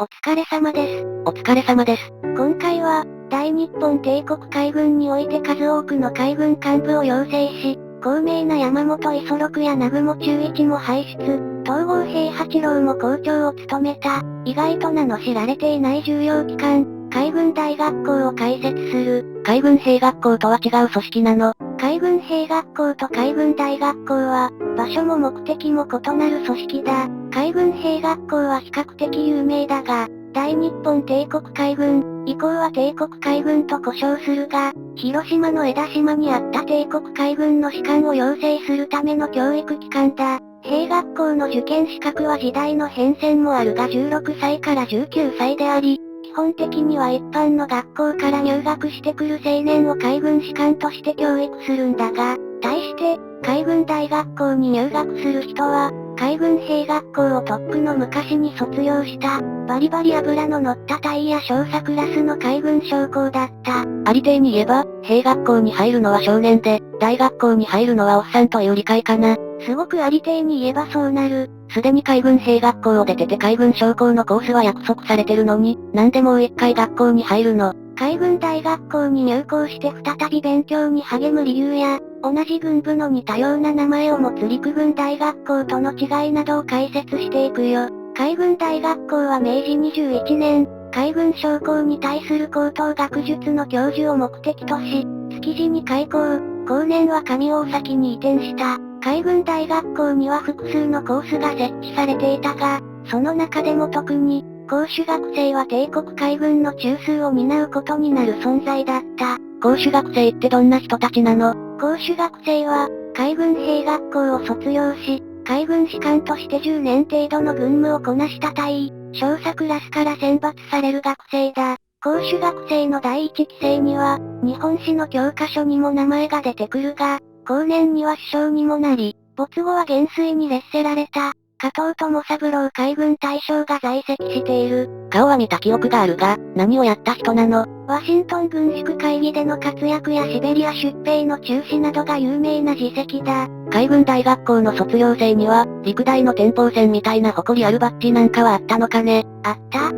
お疲れ様です。お疲れ様です。今回は、大日本帝国海軍において数多くの海軍幹部を養成し、高名な山本五十六や南雲忠一も輩出、東郷平八郎も校長を務めた、意外と名の知られていない重要機関、海軍大学校を開設する。海軍兵学校とは違う組織なの？海軍兵学校と海軍大学校は、場所も目的も異なる組織だ。海軍兵学校は比較的有名だが、大日本帝国海軍、以降は帝国海軍と呼称するが、広島の江田島にあった帝国海軍の士官を養成するための教育機関だ。兵学校の受験資格は時代の変遷もあるが16歳から19歳であり、基本的には一般の学校から入学してくる青年を海軍士官として教育するんだが、対して、海軍大学校に入学する人は、海軍兵学校をとっくの昔に卒業した、バリバリ油の乗った隊や少佐クラスの海軍将校だった。ありていに言えば、兵学校に入るのは少年で、大学校に入るのはおっさんという理解かな。すごくありていに言えばそうなる。すでに海軍兵学校を出てて海軍将校のコースは約束されてるのに、なんでもう一回学校に入るの？海軍大学校に入校して再び勉強に励む理由や、同じ軍部の似たような名前を持つ陸軍大学校との違いなどを解説していくよ。海軍大学校は明治21年、海軍将校に対する高等学術の教授を目的とし、築地に開校、後年は上大崎に移転した。海軍大学校には複数のコースが設置されていたが、その中でも特に、講手学生は帝国海軍の中枢を担うことになる存在だった。講手学生ってどんな人たちなの？講手学生は、海軍兵学校を卒業し、海軍士官として10年程度の軍務をこなした隊員、少佐クラスから選抜される学生だ。講手学生の第一期生には、日本史の教科書にも名前が出てくるが、後年には首相にもなり、没後は元帥に列せられた。加藤友三郎海軍大将が在籍している。顔は見た記憶があるが、何をやった人なの？ワシントン軍縮会議での活躍やシベリア出兵の中止などが有名な実績だ。海軍大学校の卒業生には、陸大の天宝船みたいな誇りあるバッジなんかはあったのかね？あった。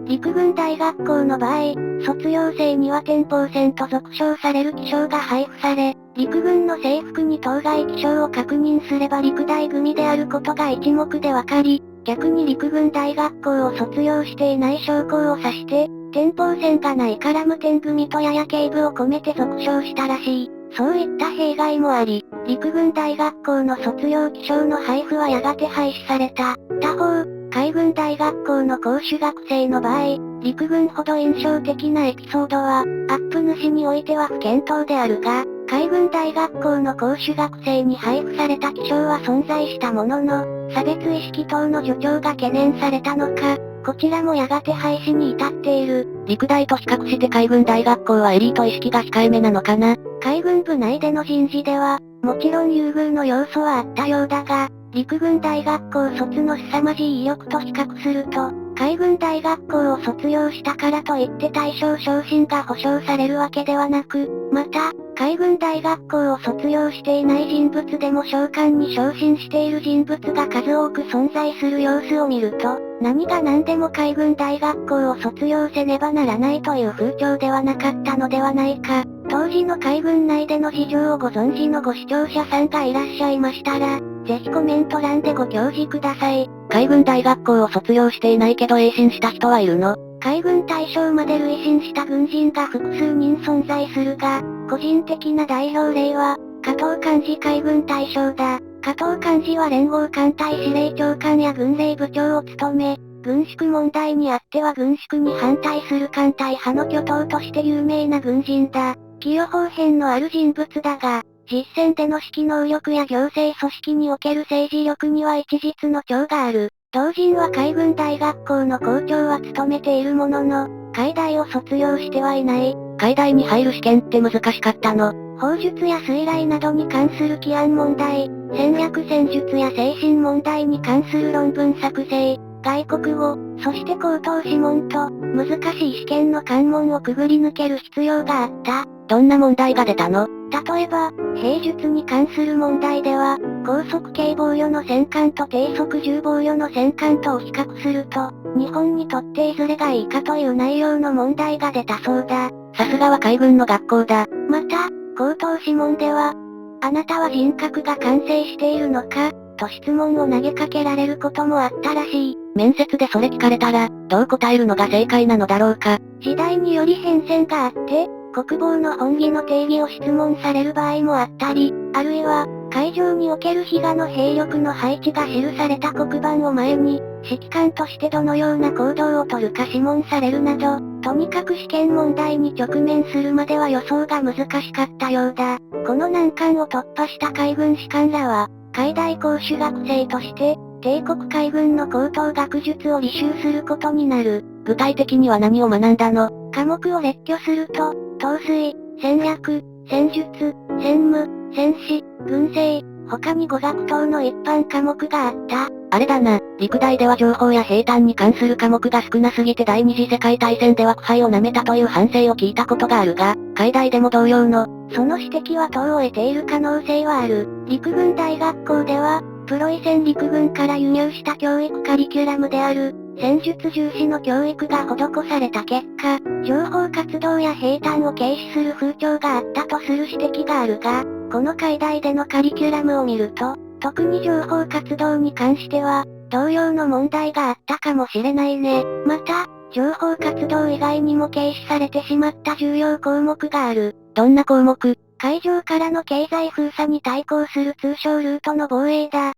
陸軍大学校の場合、卒業生には天宝船と俗称される記章が配布され、陸軍の制服に当該記章を確認すれば陸大組であることが一目でわかり、逆に陸軍大学校を卒業していない将校を指して、天宝船がないから無天組とやや警部を込めて俗称したらしい。そういった弊害もあり、陸軍大学校の卒業記章の配布はやがて廃止された。他方、海軍大学校の講手学生の場合、陸軍ほど印象的なエピソードは、アップ主においては不検討であるが、海軍大学校の講手学生に配布された記章は存在したものの、差別意識等の助長が懸念されたのか、こちらもやがて廃止に至っている。陸大と比較して海軍大学校はエリート意識が控えめなのかな？海軍部内での人事では、もちろん優遇の要素はあったようだが、陸軍大学校卒の凄まじい意欲と比較すると、海軍大学校を卒業したからといって大将昇進が保障されるわけではなく、また、海軍大学校を卒業していない人物でも将官に昇進している人物が数多く存在する様子を見ると、何が何でも海軍大学校を卒業せねばならないという風潮ではなかったのではないか。当時の海軍内での事情をご存知のご視聴者さんがいらっしゃいましたら、ぜひコメント欄でご教示ください。海軍大学校を卒業していないけど栄進した人はいるの？海軍大将まで累進した軍人が複数人存在するが、個人的な代表例は、加藤寛治海軍大将だ。加藤寛治は連合艦隊司令長官や軍令部長を務め、軍縮問題にあっては軍縮に反対する艦隊派の巨頭として有名な軍人だ。寄与方変のある人物だが、実戦での指揮能力や行政組織における政治力には一実の長がある。同人は海軍大学校の校長は務めているものの、海大を卒業してはいない。海大に入る試験って難しかったの？砲術や水雷などに関する起案問題、戦略戦術や精神問題に関する論文作成、外国語、そして口頭試問と、難しい試験の関門をくぐり抜ける必要があった。どんな問題が出たの？例えば、兵術に関する問題では、高速軽防御の戦艦と低速重防御の戦艦とを比較すると、日本にとっていずれがいいかという内容の問題が出たそうだ。さすがは海軍の学校だ。また、口頭諮問では、あなたは人格が完成しているのかと質問を投げかけられることもあったらしい。面接でそれ聞かれたら、どう答えるのが正解なのだろうか。時代により変遷があって、国防の本義の定義を質問される場合もあったり、あるいは、海上における比嘉の兵力の配置が記された黒板を前に、指揮官としてどのような行動をとるか諮問されるなど、とにかく試験問題に直面するまでは予想が難しかったようだ。この難関を突破した海軍士官らは、海大講手学生として、帝国海軍の高等学術を履修することになる。具体的には何を学んだの？科目を列挙すると、統帥、戦略、戦術、戦務、戦士、軍政、他に語学等の一般科目があった。あれだな、陸大では情報や兵隊に関する科目が少なすぎて第二次世界大戦では苦杯を舐めたという反省を聞いたことがあるが、海大でも同様の。その指摘は等を得ている可能性はある。陸軍大学校では、プロイセン陸軍から輸入した教育カリキュラムである、戦術重視の教育が施された結果、情報活動や兵隊を軽視する風潮があったとする指摘があるが、この海大でのカリキュラムを見ると、特に情報活動に関しては、同様の問題があったかもしれないね。また、情報活動以外にも軽視されてしまった重要項目がある。どんな項目？海上からの経済封鎖に対抗する通商ルートの防衛だ。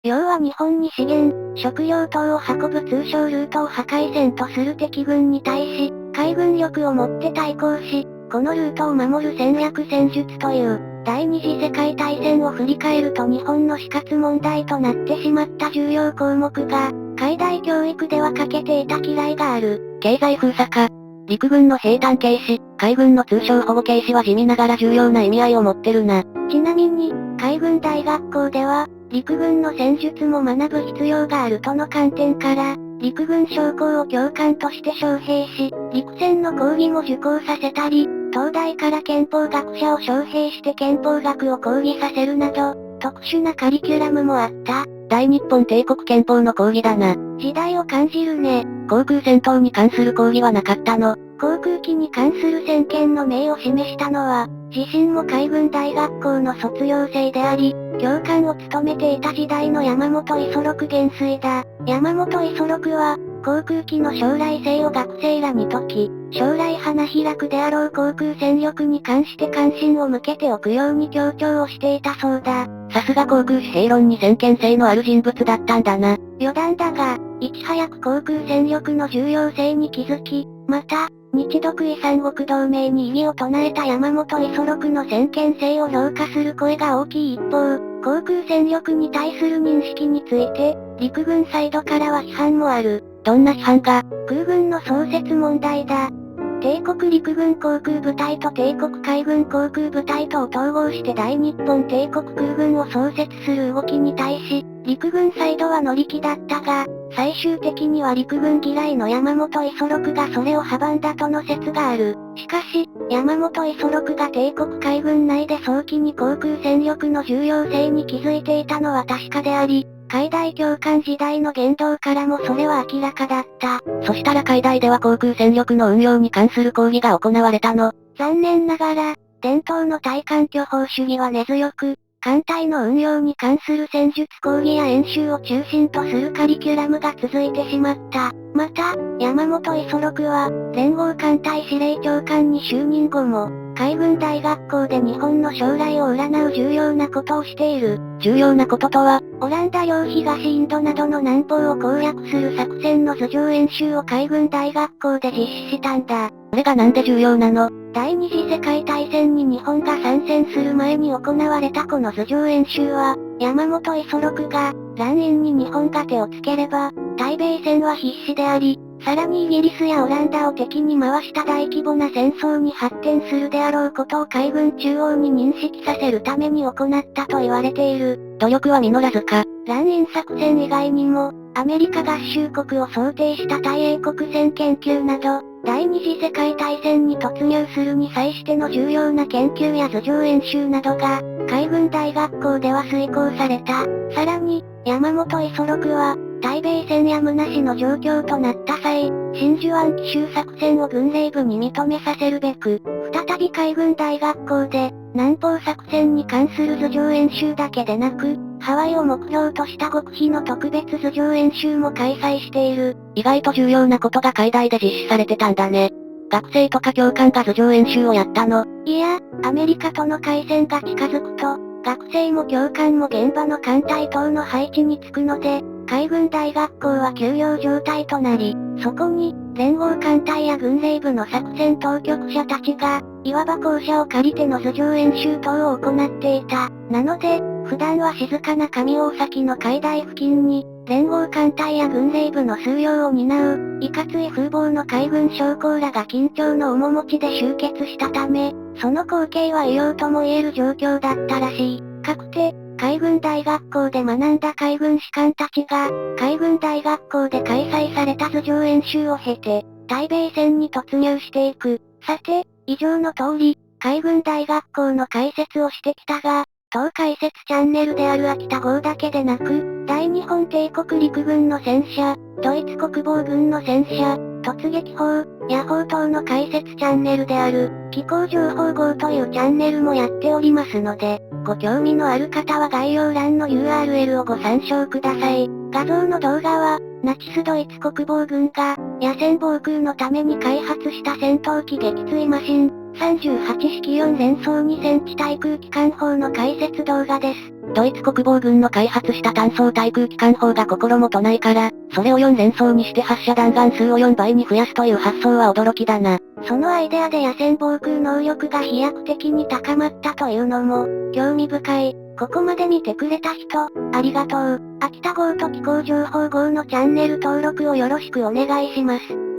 要は日本に資源、食料等を運ぶ通商ルートを破壊線とする敵軍に対し、海軍力をもって対抗し、このルートを守る戦略戦術という、第二次世界大戦を振り返ると日本の死活問題となってしまった重要項目が、海大教育では欠けていた嫌いがある。経済封鎖か。陸軍の兵隊軽視、海軍の通商保護軽視は地味ながら重要な意味合いを持ってるな。ちなみに、海軍大学校では、陸軍の戦術も学ぶ必要があるとの観点から、陸軍将校を教官として招聘し、陸戦の講義も受講させたり、東大から憲法学者を招聘して憲法学を講義させるなど、特殊なカリキュラムもあった。大日本帝国憲法の講義だな。時代を感じるね。航空戦闘に関する講義はなかったの？航空機に関する先見の明を示したのは、自身も海軍大学校の卒業生であり、教官を務めていた時代の山本五十六元帥だ。山本五十六は、航空機の将来性を学生らに説き、将来花開くであろう航空戦力に関して関心を向けておくように強調をしていたそうだ。さすが航空士兵論に先見性のある人物だったんだな。余談だが、いち早く航空戦力の重要性に気づき、また、日独伊三国同盟に異議を唱えた山本五十六の先見性を評価する声が大きい一方、航空戦力に対する認識について、陸軍サイドからは批判もある。どんな批判が？空軍の創設問題だ。帝国陸軍航空部隊と帝国海軍航空部隊とを統合して大日本帝国空軍を創設する動きに対し、陸軍サイドは乗り気だったが、最終的には陸軍嫌いの山本五十六がそれを阻んだとの説がある。しかし、山本五十六が帝国海軍内で早期に航空戦力の重要性に気づいていたのは確かであり、海大教官時代の言動からもそれは明らかだった。そしたら海大では航空戦力の運用に関する講義が行われたの？残念ながら、伝統の対艦巨砲主義は根強く、艦隊の運用に関する戦術講義や演習を中心とするカリキュラムが続いてしまった。また、山本五十六は、連合艦隊司令長官に就任後も、海軍大学校で日本の将来を占う重要なことをしている。重要なこととは？オランダ領東インドなどの南方を攻略する作戦の図上演習を海軍大学校で実施したんだ。これがなんで重要なの？第二次世界大戦に日本が参戦する前に行われたこの図上演習は、山本五十六が、乱印に日本が手をつければ、対米戦は必至であり、さらにイギリスやオランダを敵に回した大規模な戦争に発展するであろうことを海軍中央に認識させるために行ったと言われている。努力は実らずか。乱印作戦以外にも、アメリカ合衆国を想定した対英国戦研究など、第二次世界大戦に突入するに際しての重要な研究や図上演習などが、海軍大学校では遂行された。さらに、山本五十六は、対米戦や虚しの状況となった際、真珠湾奇襲作戦を軍令部に認めさせるべく、再び海軍大学校で、南方作戦に関する図上演習だけでなく、ハワイを目標とした極秘の特別図上演習も開催している。意外と重要なことが海大で実施されてたんだね。学生とか教官が図上演習をやったの。いや、アメリカとの海戦が近づくと、学生も教官も現場の艦隊等の配置につくので、海軍大学校は休養状態となり、そこに、連合艦隊や軍令部の作戦当局者たちが、いわば校舎を借りての図上演習等を行っていた。なので、普段は静かな上大崎の海大付近に、連合艦隊や軍令部の数量を担う、いかつい風貌の海軍将校らが緊張の面持ちで集結したため、その光景は異様とも言える状況だったらしい。かくて、海軍大学校で学んだ海軍士官たちが、海軍大学校で開催された図上演習を経て、対米戦に突入していく。さて、以上の通り、海軍大学校の解説をしてきたが、当解説チャンネルである秋田号だけでなく、大日本帝国陸軍の戦車、ドイツ国防軍の戦車、突撃砲、野砲等の解説チャンネルである、機構情報号というチャンネルもやっておりますので、ご興味のある方は概要欄の URL をご参照ください。画像の動画は、ナチスドイツ国防軍が、野戦防空のために開発した戦闘機撃墜マシン、38式4連装2センチ対空機関砲の解説動画です。ドイツ国防軍の開発した単装対空機関砲が心もとないから、それを4連装にして発射弾丸数を4倍に増やすという発想は驚きだな。そのアイデアで野戦防空能力が飛躍的に高まったというのも、興味深い。ここまで見てくれた人、ありがとう。秋田号と機構情報号のチャンネル登録をよろしくお願いします。